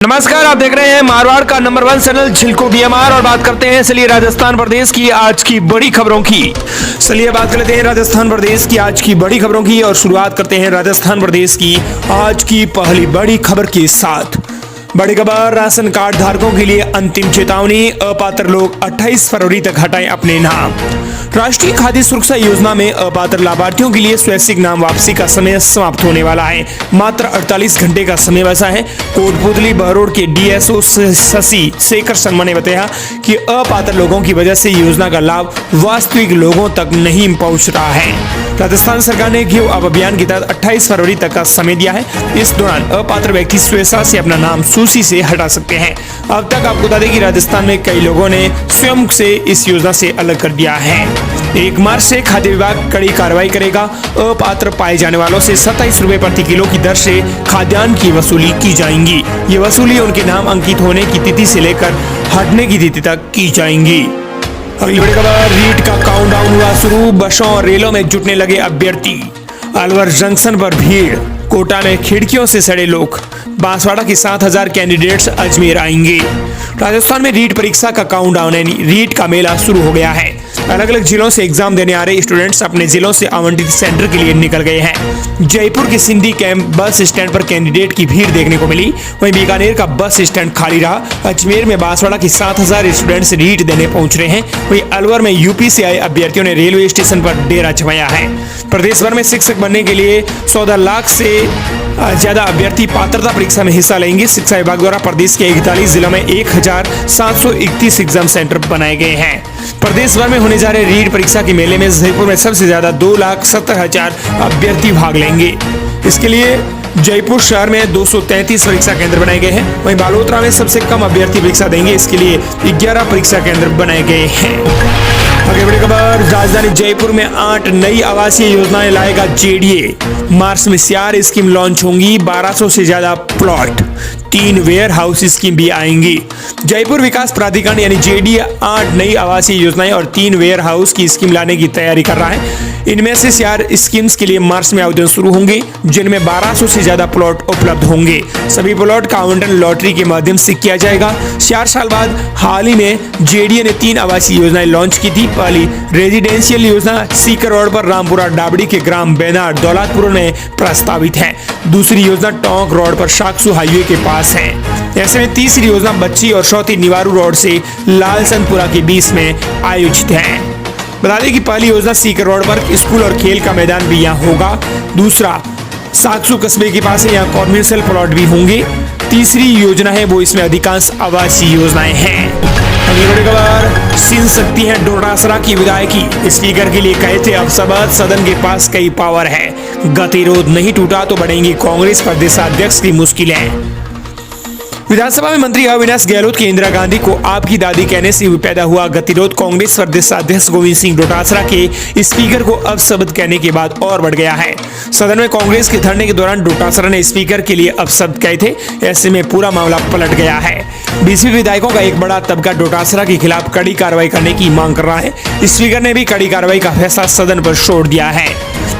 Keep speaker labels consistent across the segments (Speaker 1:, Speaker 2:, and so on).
Speaker 1: नमस्कार, आप देख रहे हैं मारवाड़ का नंबर 1 चैनल झिलको बीएमआर और बात करते हैं चलिए राजस्थान प्रदेश की आज की बड़ी खबरों की। चलिए बात कर लेते हैं राजस्थान प्रदेश की आज की बड़ी खबरों की और शुरुआत करते हैं राजस्थान प्रदेश की आज की पहली बड़ी खबर के साथ। बड़ी खबर, राशन कार्ड धारकों के लिए अंतिम चेतावनी, अपात्र लोग 28 फरवरी तक हटाएं अपने नाम। राष्ट्रीय खाद्य सुरक्षा योजना में अपात्र लाभार्थियों के लिए स्वैच्छिक नाम वापसी का समय समाप्त होने वाला है। मात्र 48 घंटे का समय बचा है। कोटपुतली बहरोड के डीएसओ शशि शेखर शर्मा ने बताया कि अपात्र लोगों की वजह से योजना का लाभ वास्तविक लोगों तक नहीं पहुंच रहा है। राजस्थान सरकार ने गिव अप अभियान के तहत 28 फरवरी तक का समय दिया है। इस दौरान अपात्र व्यक्ति स्वेच्छा से अपना नाम सूची से हटा सकते हैं। अब तक आपको बता दें कि राजस्थान में कई लोगों ने स्वयं से इस योजना से अलग कर दिया है। 1 मार्च से खाद्य विभाग कड़ी कार्रवाई करेगा। अपात्र पाए जाने वालों से 27 रुपए प्रति किलो की दर से खाद्यान्न की वसूली की जाएंगी। ये वसूली उनके नाम अंकित होने की तिथि से लेकर हटने की तिथि तक की जाएंगी। अगली बड़ी खबर, रीट का काउंटडाउन हुआ शुरू, बसों और रेलों में जुटने लगे अभ्यर्थी। अलवर जंक्शन पर भीड़, कोटा में खिड़कियों से सड़े लोग। बांसवाड़ा के 7000 कैंडिडेट्स अजमेर आएंगे। राजस्थान में रीट परीक्षा का काउंटडाउन यानी रीट का मेला शुरू हो गया है। अलग अलग जिलों से एग्जाम देने आ रहे स्टूडेंट्स अपने जिलों से आवंटित सेंटर के लिए निकल गए हैं। जयपुर के सिंधी कैंप बस स्टैंड पर कैंडिडेट की भीड़ देखने को मिली। वहीं बीकानेर का बस स्टैंड खाली रहा। अजमेर में बांसवाड़ा के 7000 स्टूडेंट्स रीट देने पहुंच रहे हैं। वहीं अलवर में यूपी से आए अभ्यर्थियों ने रेलवे स्टेशन पर डेरा जमाया है। प्रदेश भर में शिक्षक बनने के लिए 14 लाख से ज्यादा अभ्यर्थी पात्रता परीक्षा में हिस्सा लेंगे। शिक्षा विभाग द्वारा प्रदेश के 41 जिलों में 1731 एग्जाम सेंटर बनाए गए हैं। प्रदेश भर में होने जा रहे रीट परीक्षा के मेले में जयपुर में सबसे ज्यादा 2,70,000 अभ्यर्थी भाग लेंगे। इसके लिए जयपुर शहर में 233 परीक्षा केंद्र बनाए गए हैं। वहीं बालोतरा में सबसे कम अभ्यर्थी परीक्षा देंगे। इसके लिए 11 परीक्षा केंद्र बनाए गए हैं। आगे बड़ी खबर, राजधानी जयपुर में 8 नई आवासीय योजनाएं लाएगा जेडीए। मार्च में 4 स्कीम लॉन्च होंगी। 1200 से ज्यादा प्लॉट, 3 वेयर हाउस स्कीम भी आएंगी। जयपुर विकास प्राधिकरण यानी जेडीए 8 नई आवासीय योजनाएं और 3 वेयर हाउस की स्कीम लाने की तैयारी कर रहा है। इनमें से 4 स्कीम्स के लिए मार्च में आवेदन शुरू होंगे, जिनमें 1200 से ज्यादा प्लॉट उपलब्ध होंगे। सभी प्लॉट का आवंटन लॉटरी के माध्यम से किया जाएगा। 4 साल बाद हाल ही में जेडीए ने 3 आवासीय योजनाएं लॉन्च की थी। पहली रेजिडेंशियल योजना सीकर रोड पर रामपुरा डाबड़ी के ग्राम बेनार दौलतपुर में प्रस्तावित है। दूसरी योजना टोंक रोड पर शाकसू हाईवे के पास है। ऐसे में तीसरी योजना बच्ची और चौथी निवारू रोड से लालचंदपुरा के बीच में आयोजित है। बता दें कि पहली योजना सीकर रोड पर स्कूल और खेल का मैदान भी यहाँ होगा। दूसरा साकसू कस्बे के पास है, यहाँ कॉमर्शियल प्लॉट भी होंगे। तीसरी योजना है वो इसमें अधिकांश आवासीय योजनाएं हैं। अगली बड़ी खबर, सीन सकती है डोटासरा की विधायकी। स्पीकर के लिए कहे थे अब सदन के पास कई पावर है। गतिरोध नहीं टूटा तो बढ़ेंगी कांग्रेस प्रदेशाध्यक्ष की मुश्किलें। विधानसभा में मंत्री अविनाश गहलोत की इंदिरा गांधी को आपकी दादी कहने से पैदा हुआ गतिरोध कांग्रेस प्रदेशाध्यक्ष गोविंद सिंह डोटासरा के स्पीकर को अपशब्द कहने के बाद और बढ़ गया है। सदन में कांग्रेस के धरने के दौरान डोटासरा ने स्पीकर के लिए अपशब्द कहे थे। ऐसे में पूरा मामला पलट गया है। बीजेपी विधायकों का एक बड़ा तबका डोटासरा के खिलाफ कड़ी कार्रवाई करने की मांग कर रहा है। स्पीकर ने भी कड़ी कार्रवाई का फैसला सदन पर छोड़ दिया है।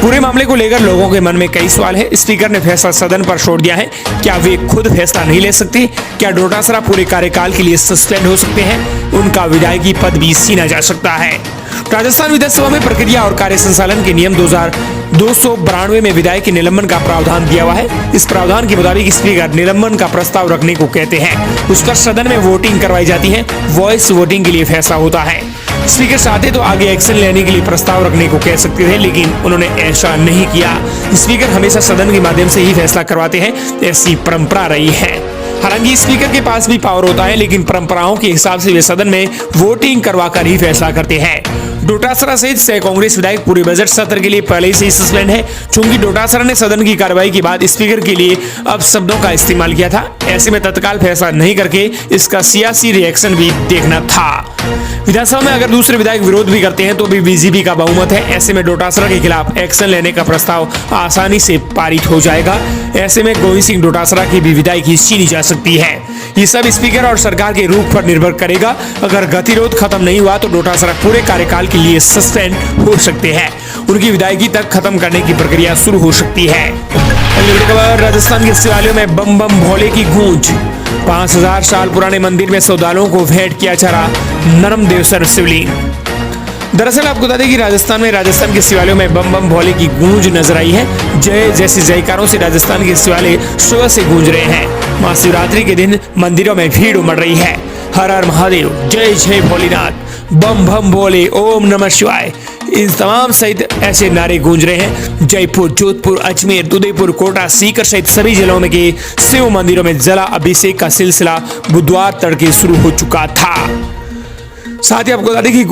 Speaker 1: पूरे मामले को लेकर लोगों के मन में कई सवाल है। स्पीकर ने फैसला सदन पर छोड़ दिया है। क्या वे खुद फैसला नहीं ले सकते? क्या डोटासरा पूरे कार्यकाल के लिए सस्पेंड हो सकते हैं? उनका विधायकी पद भी छीना जा सकता है। राजस्थान विधानसभा में प्रक्रिया और कार्य संचालन के नियम 2292 में विधायक के निलंबन का प्रावधान दिया हुआ है। इस प्रावधान के मुताबिक स्पीकर निलंबन का प्रस्ताव रखने को कहते हैं। उस पर सदन में वोटिंग करवाई जाती है। वॉइस वोटिंग के लिए फैसला होता है। स्पीकर चाहते तो आगे एक्शन लेने के लिए प्रस्ताव रखने को कह सकते थे, लेकिन उन्होंने ऐसा नहीं किया। स्पीकर हमेशा सदन के माध्यम से ही फैसला करवाते हैं। ऐसी परंपरा रही है। हालांकि स्पीकर के पास भी पावर होता है, लेकिन परंपराओं के हिसाब से वे सदन में वोटिंग करवाकर ही फैसला करते हैं। डोटासरा सहित 6 कांग्रेस विधायक पूरे बजट सत्र के लिए पहले से ही सस्पेंड है। चूंकि डोटासरा ने सदन की कार्रवाई के बाद स्पीकर के लिए अपशब्दों का इस्तेमाल किया था। ऐसे में तत्काल फैसला नहीं करके इसका सियासी रिएक्शन भी देखना था। विधानसभा में अगर दूसरे विधायक विरोध भी करते हैं तो भी बीजेपी का बहुमत है। ऐसे में डोटासरा के खिलाफ एक्शन लेने का प्रस्ताव आसानी से पारित हो जाएगा। ऐसे में गोविंद सिंह डोटासरा की भी विधायकी छीनी जा सकती है। ये सब स्पीकर और सरकार के रुख पर निर्भर करेगा। अगर गतिरोध खत्म नहीं हुआ तो डोटासरा पूरे कार्यकाल के लिए सस्पेंड हो सकते हैं। उनकी विधायकी तक खत्म करने की प्रक्रिया शुरू हो सकती है। राजस्थान के शिवालयों में बम बम भोले की गूंज। 5000 साल पुराने मंदिर में श्रद्धालुओं को भेंट किया जा रहा नरम देवसर शिवलिंग। दरअसल आपको बता दें कि राजस्थान के शिवालयों में बम बम भोले की गूंज नजर आई है। जय जैसे जयकारों से राजस्थान के शिवालय सुबह से गूंज रहे हैं। महाशिवरात्रि के दिन मंदिरों में भीड़ उमड़ रही है। हर हर महादेव, जय जय भोलेनाथ, बम बम भोले, ओम नमः शिवाय, इन तमाम सहित ऐसे नारे गूंज रहे हैं। जयपुर, जोधपुर, अजमेर, उदयपुर, कोटा, सीकर सहित सभी जिलों में के शिव मंदिरों में जला अभिषेक का सिलसिला बुधवार तड़के शुरू हो चुका था। साथ ही आपको बता दें कि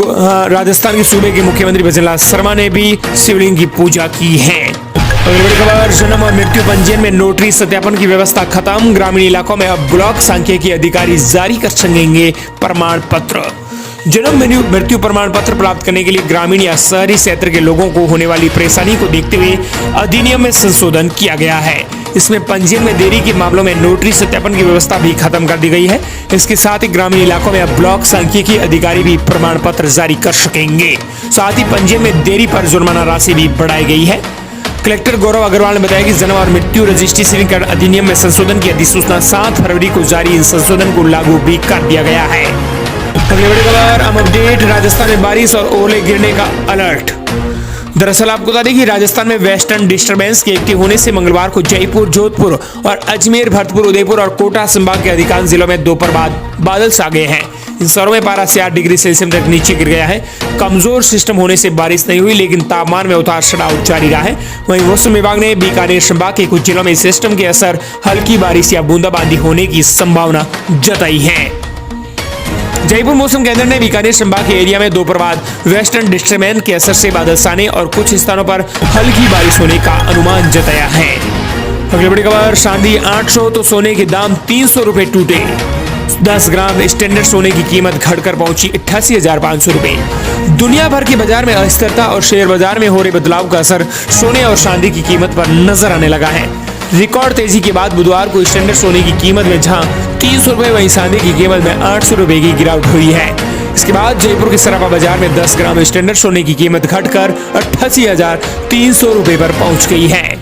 Speaker 1: राजस्थान के सूबे के मुख्यमंत्री भजनलाल शर्मा ने भी शिवलिंग की पूजा की है। अगली बड़ी खबर, जन्म और मृत्यु पंजीयन में नोटरी सत्यापन की व्यवस्था खत्म। ग्रामीण इलाकों में अब ब्लॉक सांख्यिकी अधिकारी जारी कर सकेंगे प्रमाण पत्र। जन्म मृत्यु प्रमाण पत्र प्राप्त करने के लिए ग्रामीण या शहरी क्षेत्र के लोगों को होने वाली परेशानी को देखते हुए अधिनियम में संशोधन किया गया है। इसमें पंजीयन में देरी के मामलों में नोटरी सत्यापन की व्यवस्था भी खत्म कर दी गई है। इसके साथ ही ग्रामीण इलाकों में अब ब्लॉक सांख्यिकी अधिकारी भी प्रमाण पत्र जारी कर सकेंगे। साथ ही पंजीयन में देरी पर जुर्माना राशि भी बढ़ाई गई है। कलेक्टर गौरव अग्रवाल ने बताया कि जन्म और मृत्यु रजिस्ट्रेशन अधिनियम में संशोधन की अधिसूचना 7 फरवरी को जारी इन संशोधन को लागू भी कर दिया गया है। अगली बड़ी खबर, अपडेट, राजस्थान में बारिश और ओले गिरने का अलर्ट। दरअसल आपको बता दें कि राजस्थान में वेस्टर्न डिस्टर्बेंस के एक्टिव होने से मंगलवार को जयपुर, जोधपुर और अजमेर, भरतपुर, उदयपुर और कोटा संभाग के अधिकांश जिलों में दोपहर बाद बादल छा गए हैं। इन शहरों में पारा से 8 डिग्री सेल्सियस तक नीचे गिर गया है। कमजोर सिस्टम होने से बारिश नहीं हुई, लेकिन तापमान में उतार चढ़ाव जारी रहा है। वहीं मौसम विभाग ने बीकानेर संभाग के कुछ जिलों में सिस्टम के असर हल्की बारिश या बूंदाबांदी होने की संभावना जताई है। जयपुर मौसम केंद्र ने बीकानेर संभाग के एरिया में दोपहर बाद वेस्टर्न डिस्टर्बेंस के असर से बादल छाने और कुछ स्थानों पर हल्की बारिश होने का अनुमान जताया है। अगली बड़ी खबर, चांदी 800 तो सोने के दाम 300 रुपए टूटे। 10 ग्राम स्टैंडर्ड सोने की कीमत घटकर पहुंची 88,500 रुपए। दुनिया भर के बाजार में अस्थिरता और शेयर बाजार में हो रहे बदलाव का असर सोने और चांदी की कीमत पर नजर आने लगा है। रिकॉर्ड तेजी के बाद बुधवार को स्टैंडर्ड सोने की कीमत में जहां 300 रुपए, वहीं चांदी की कीमत में 800 रुपए की गिरावट हुई है। इसके बाद जयपुर के सराफा बाजार में 10 ग्राम स्टैंडर्ड सोने की कीमत घटकर 88,300 रुपए पर पहुंच गई है।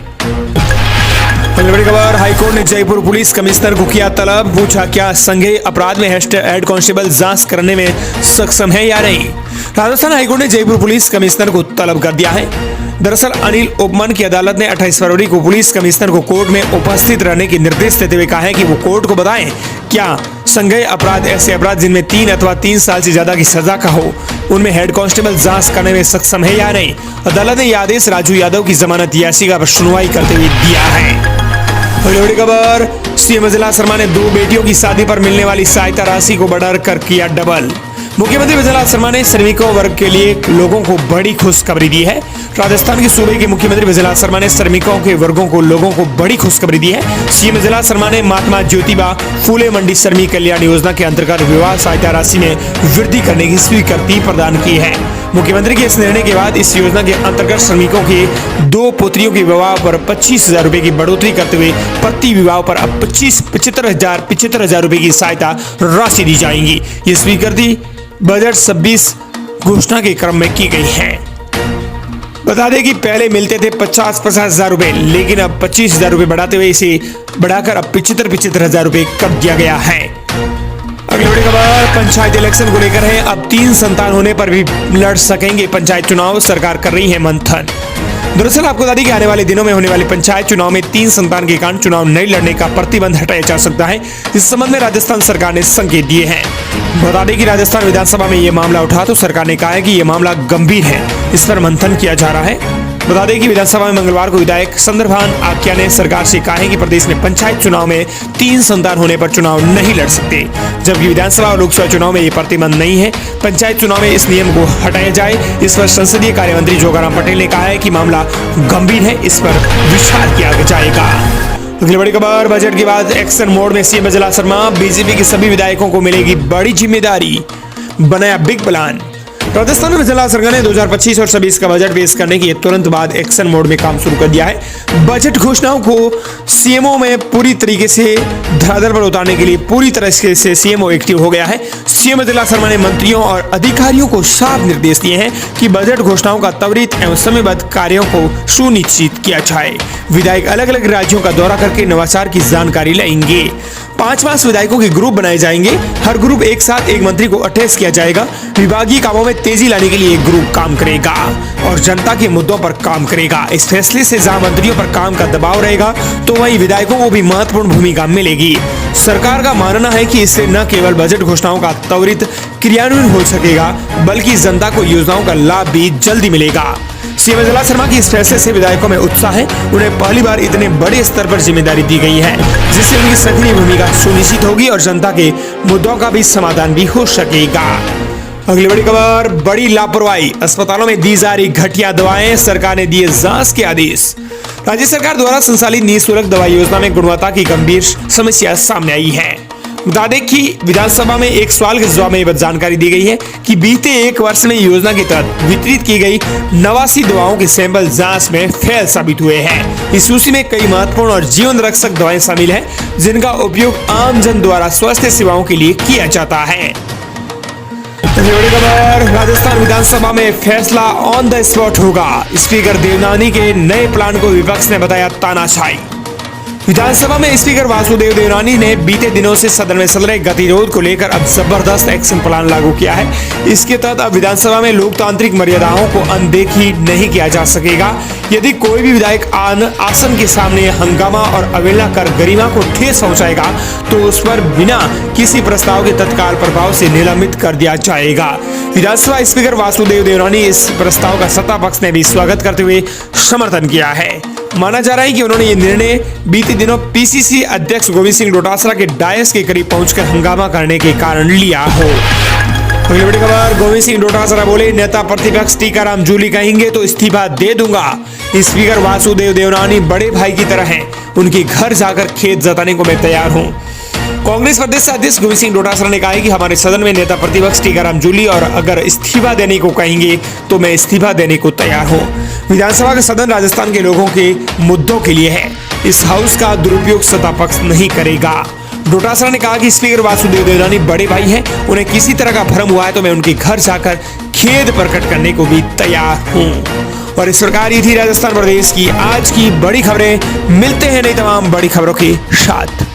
Speaker 1: बड़ी खबर, हाईकोर्ट ने जयपुर पुलिस कमिश्नर को किया तलब, पूछा क्या संज्ञेय अपराध में हेड कांस्टेबल जांच करने में सक्षम है या नहीं। राजस्थान हाईकोर्ट ने जयपुर पुलिस कमिश्नर को तलब कर दिया है। दरअसल अनिल ओपमन की अदालत ने 28 फरवरी को पुलिस कमिश्नर को कोर्ट में उपस्थित रहने के निर्देश देते हुए कहा है कि वो कोर्ट को बताएं क्या संज्ञेय अपराध ऐसे अपराध जिनमें 3 अथवा 3 साल से ज्यादा की सजा का हो, उनमें हेड कांस्टेबल जांच करने में सक्षम है या नहीं। अदालत ने यह आदेश राजू यादव की जमानत याचिका पर सुनवाई करते हुए दिया है। बड़ी खबर, सीएम भजनलाल शर्मा ने 2 बेटियों की शादी पर मिलने वाली सहायता राशि को बढ़ाकर किया डबल। मुख्यमंत्री भजनलाल शर्मा ने श्रमिकों वर्ग के लिए लोगों को बड़ी खुशखबरी दी है। राजस्थान के सूबे के मुख्यमंत्री भजनलाल शर्मा ने श्रमिकों के वर्गों को लोगों को बड़ी खुशखबरी दी है। सीएम भजनलाल शर्मा ने महात्मा ज्योतिबा फूले मंडी श्रमिक कल्याण योजना के अंतर्गत विवाह सहायता राशि में वृद्धि करने की स्वीकृति प्रदान की है। मुख्यमंत्री के इस निर्णय के बाद इस योजना के अंतर्गत श्रमिकों के 2 पुत्रियों के विवाह पर 25,000 रुपए की बढ़ोतरी करते हुए प्रति विवाह पर अब 75,000 रुपए की सहायता राशि दी जाएगी। ये स्वीकृति बजट 26 घोषणा के क्रम में की गई है। बता दें कि पहले मिलते थे 50,000 रुपए, लेकिन अब 25,000 रुपए बढ़ाते हुए इसे बढ़ाकर अब 75,000 रुपए कर दिया गया है। अगली बड़ी खबर, पंचायत इलेक्शन को लेकर है, अब 3 संतान होने पर भी लड़ सकेंगे पंचायत चुनाव, सरकार कर रही है मंथन। दरअसल आपको बता दें कि आने वाले दिनों में होने वाले पंचायत चुनाव में 3 संतान के कारण चुनाव नहीं लड़ने का प्रतिबंध हटाया जा सकता है। इस संबंध में राजस्थान सरकार ने संकेत दिए हैं। बता दें कि राजस्थान विधानसभा में यह मामला उठा तो सरकार ने कहा है कि यह मामला गंभीर है, इस पर मंथन किया जा रहा है। बता दें कि विधानसभा में मंगलवार को विधायक संदर्भान आख्या ने सरकार से कहा है कि प्रदेश में पंचायत चुनाव में 3 संतान होने पर चुनाव नहीं लड़ सकते, जबकि विधानसभा और लोकसभा चुनाव में ये प्रतिबंध नहीं है। पंचायत चुनाव में इस नियम को हटाया जाए, इस पर संसदीय कार्य मंत्री जोगाराम पटेल ने कहा है कि मामला गंभीर है, इस पर विचार किया जाएगा। अगली बड़ी खबर, बजट के बाद एक्शन मोड में सीएम भजनलाल शर्मा, बीजेपी के सभी विधायकों को मिलेगी बड़ी जिम्मेदारी, बनाया बिग प्लान। राजस्थान में भजनलाल शर्मा ने 2025 और 26 का बजट पेश करने के तुरंत बाद एक्शन मोड में काम शुरू कर दिया है। बजट घोषणाओं को सीएमओ में पूरी तरीके से धरातल पर उतारने के लिए पूरी तरह से सीएमओ एक्टिव हो गया है। सीएम भजनलाल शर्मा ने मंत्रियों और अधिकारियों को साफ निर्देश दिए हैं कि बजट घोषणाओं का त्वरित एवं समयबद्ध कार्यों को सुनिश्चित किया जाए। विधायक अलग अलग राज्यों का दौरा करके नवाचार की जानकारी लेंगे। 5 विधायकों के ग्रुप बनाए जाएंगे। हर ग्रुप एक साथ एक मंत्री को अटैच किया जाएगा। विभागीय कामों में तेजी लाने के लिए एक ग्रुप काम करेगा और जनता के मुद्दों पर काम करेगा। इस फैसले से जहां मंत्रियों पर काम का दबाव रहेगा तो वहीं विधायकों को भी महत्वपूर्ण भूमिका मिलेगी। सरकार का मानना है कि इससे न केवल बजट घोषणाओं का त्वरित क्रियान्वयन हो सकेगा बल्कि जनता को योजनाओं का लाभ भी जल्दी मिलेगा। सीएम जला शर्मा की इस फैसले से विधायकों में उत्साह है। उन्हें पहली बार इतने बड़े स्तर पर जिम्मेदारी दी गई है जिससे उनकी सक्रिय भूमिका सुनिश्चित होगी और जनता के मुद्दों का भी समाधान भी हो सकेगा। अगली बड़ी खबर, बड़ी लापरवाही, अस्पतालों में दी जा रही घटिया दवाएं, सरकार ने दिए जांच के आदेश। राज्य सरकार द्वारा संचालित निःशुल्क दवाई योजना में गुणवत्ता की गंभीर समस्या सामने आई है। बता दें कि विधानसभा में एक सवाल के जवाब में यह जानकारी दी गई है कि बीते 1 वर्ष में योजना के तहत वितरित की गई 89 दवाओं के सैंपल जांच में फेल साबित हुए हैं। इस सूची में कई महत्वपूर्ण और जीवन रक्षक दवाएं शामिल हैं जिनका उपयोग आम जन द्वारा स्वास्थ्य सेवाओं के लिए किया जाता है। बड़ी खबर, राजस्थान विधानसभा में फैसला ऑन द स्पॉट होगा। स्पीकर देवनानी के नए प्लान को विपक्ष ने बताया तानाशाही। विधानसभा में स्पीकर वासुदेव देवनानी ने बीते दिनों से सदन में चल रहे गतिरोध को लेकर अब जबरदस्त एक्शन प्लान लागू किया है। इसके तहत अब विधानसभा में लोकतांत्रिक मर्यादाओं को अनदेखी नहीं किया जा सकेगा। यदि कोई भी विधायक आसन के सामने हंगामा और अवहेलना कर गरिमा को ठेस पहुंचाएगा तो उस पर बिना किसी प्रस्ताव के तत्काल प्रभाव से निलंबित कर दिया जाएगा। विधानसभा स्पीकर वासुदेव देवनानी इस प्रस्ताव का सत्ता पक्ष ने भी स्वागत करते हुए समर्थन किया है। माना जा रहा है कि उन्होंने ये निर्णय बीते दिनों पीसीसी अध्यक्ष गोविंद सिंह डोटासरा के डायस के करीब पहुंचकर हंगामा करने के कारण लिया हो। अगली बड़ी खबर, गोविंद सिंह डोटासरा बोले, नेता प्रतिपक्ष टीकाराम जूली कहेंगे तो इस्तीफा दे दूंगा। स्पीकर वासुदेव देवनानी बड़े भाई की तरह हैं, उनके घर जाकर खेत जताने को मैं तैयार हूँ। कांग्रेस प्रदेश अध्यक्ष गोविंद सिंह डोटासरा ने कहा है कि हमारे सदन में नेता प्रतिपक्ष टीकाराम जूली और अगर इस्तीफा देने को कहेंगे तो मैं इस्तीफा देने को तैयार हूं। विधानसभा का सदन राजस्थान के लोगों के मुद्दों के लिए है। इस हाउस का दुरुपयोग सत्ता पक्ष नहीं करेगा। डोटासरा ने कहा कि स्पीकर वासुदेव देवनानी बड़े भाई हैं, उन्हें किसी तरह का भ्रम हुआ है तो मैं उनके घर जाकर खेद प्रकट करने को भी तैयार हूँ। और इस प्रकार ये थी राजस्थान प्रदेश की आज की बड़ी खबरें। मिलते हैं नई तमाम बड़ी खबरों के साथ।